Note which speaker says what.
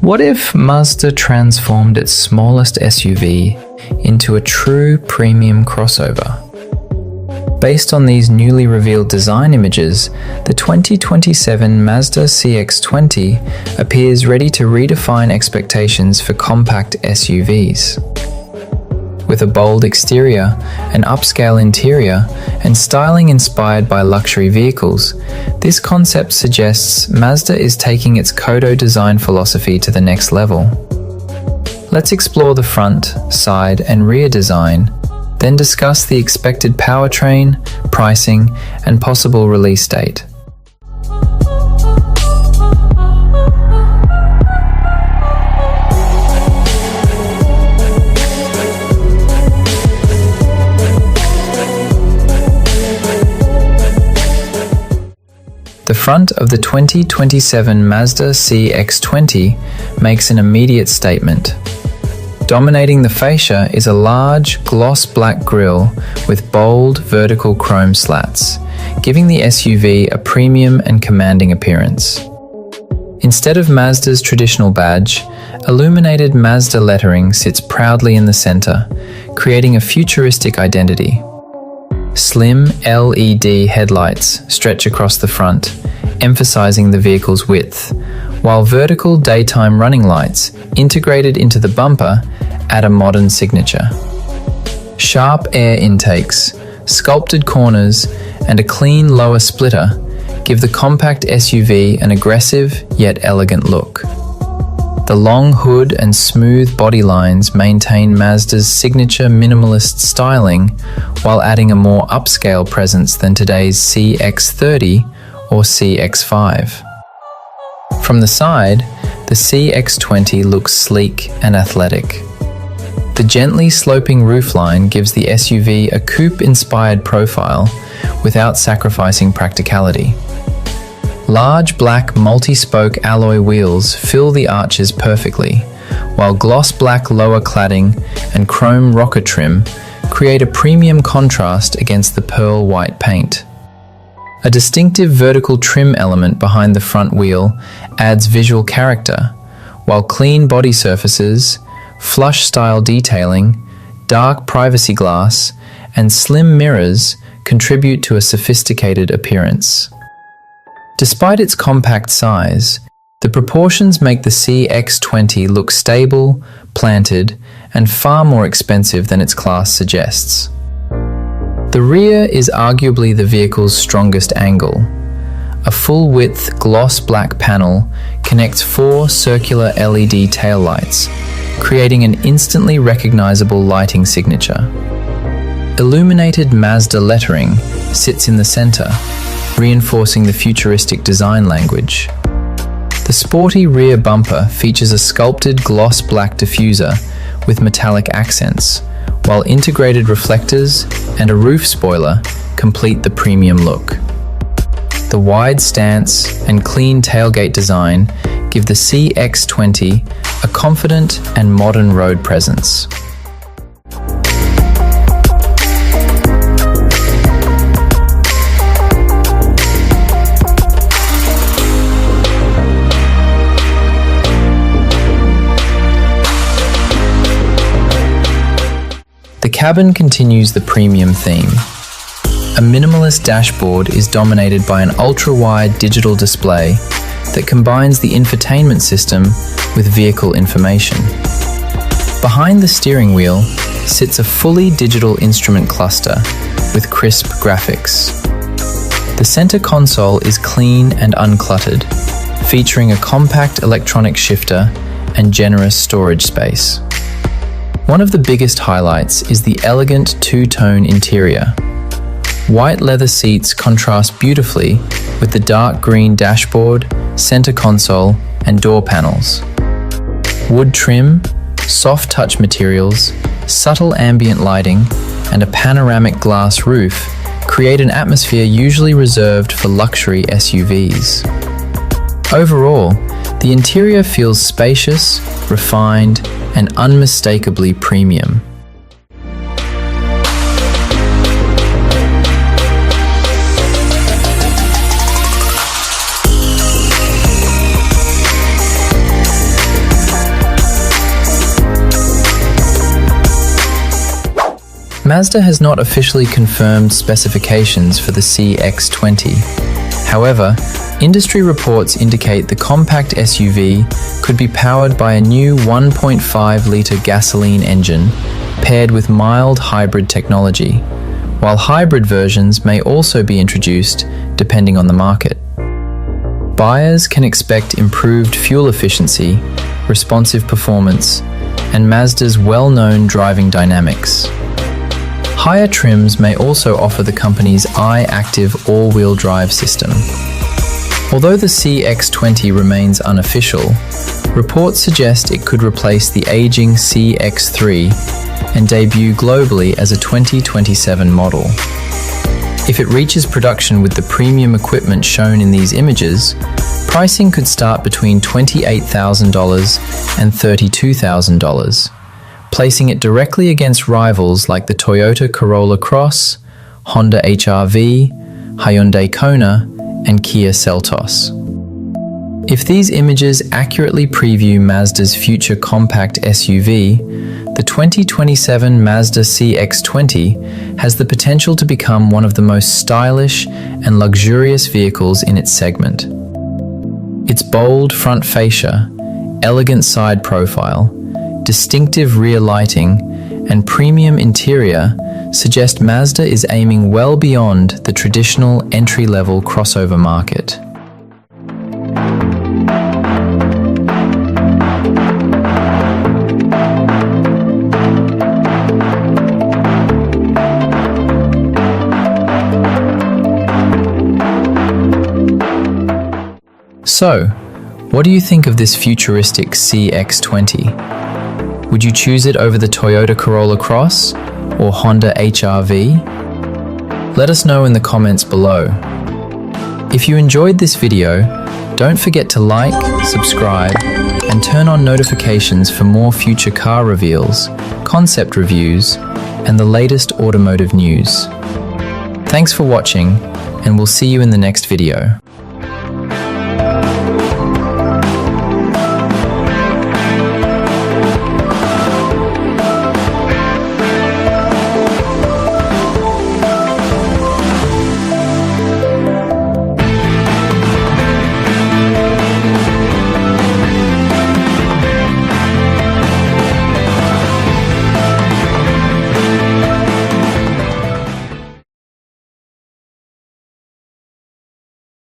Speaker 1: What if Mazda transformed its smallest SUV into a true premium crossover? Based on these newly revealed design images, the 2027 Mazda CX-20 appears ready to redefine expectations for compact SUVs. With a bold exterior, an upscale interior, and styling inspired by luxury vehicles, this concept suggests Mazda is taking its Kodo design philosophy to the next level. Let's explore the front, side, and rear design, then discuss the expected powertrain, pricing, and possible release date. The front of the 2027 Mazda CX-20 makes an immediate statement. Dominating the fascia is a large, gloss black grille with bold, vertical chrome slats, giving the SUV a premium and commanding appearance. Instead of Mazda's traditional badge, illuminated Mazda lettering sits proudly in the center, creating a futuristic identity. Slim LED headlights stretch across the front, emphasizing the vehicle's width, while vertical daytime running lights, integrated into the bumper, add a modern signature. Sharp air intakes, sculpted corners, and a clean lower splitter give the compact SUV an aggressive yet elegant look. The long hood and smooth body lines maintain Mazda's signature minimalist styling while adding a more upscale presence than today's CX-30 or CX-5. From the side, the CX-20 looks sleek and athletic. The gently sloping roofline gives the SUV a coupe-inspired profile without sacrificing practicality. Large black multi-spoke alloy wheels fill the arches perfectly, while gloss black lower cladding and chrome rocker trim create a premium contrast against the pearl white paint. A distinctive vertical trim element behind the front wheel adds visual character, while clean body surfaces, flush-style detailing, dark privacy glass, and slim mirrors contribute to a sophisticated appearance. Despite its compact size, the proportions make the CX-20 look stable, planted, and far more expensive than its class suggests. The rear is arguably the vehicle's strongest angle. A full-width gloss black panel connects 4 circular LED taillights, creating an instantly recognizable lighting signature. Illuminated Mazda lettering sits in the center, reinforcing the futuristic design language. The sporty rear bumper features a sculpted gloss black diffuser with metallic accents, while integrated reflectors and a roof spoiler complete the premium look. The wide stance and clean tailgate design give the CX-20 a confident and modern road presence. The cabin continues the premium theme. A minimalist dashboard is dominated by an ultra-wide digital display that combines the infotainment system with vehicle information. Behind the steering wheel sits a fully digital instrument cluster with crisp graphics. The center console is clean and uncluttered, featuring a compact electronic shifter and generous storage space. One of the biggest highlights is the elegant two-tone interior. White leather seats contrast beautifully with the dark green dashboard, center console, and door panels. Wood trim, soft touch materials, subtle ambient lighting, and a panoramic glass roof create an atmosphere usually reserved for luxury SUVs. Overall, The interior feels spacious, refined, and unmistakably premium. Mazda has not officially confirmed specifications for the CX-20. However, industry reports indicate the compact SUV could be powered by a new 1.5-litre gasoline engine paired with mild hybrid technology, while hybrid versions may also be introduced depending on the market. Buyers can expect improved fuel efficiency, responsive performance, and Mazda's well-known driving dynamics. Higher trims may also offer the company's iActive all-wheel drive system. Although the CX-20 remains unofficial, reports suggest it could replace the aging CX-3 and debut globally as a 2027 model. If it reaches production with the premium equipment shown in these images, pricing could start between $28,000 and $32,000. Placing it directly against rivals like the Toyota Corolla Cross, Honda HR-V, Hyundai Kona, and Kia Seltos. If these images accurately preview Mazda's future compact SUV, the 2027 Mazda CX-20 has the potential to become one of the most stylish and luxurious vehicles in its segment. Its bold front fascia, elegant side profile, distinctive rear lighting, and premium interior suggest Mazda is aiming well beyond the traditional entry-level crossover market. So, what do you think of this futuristic CX-20? Would you choose it over the Toyota Corolla Cross or Honda HR-V? Let us know in the comments below. If you enjoyed this video, don't forget to like, subscribe, and turn on notifications for more future car reveals, concept reviews, and the latest automotive news. Thanks for watching, and we'll see you in the next video.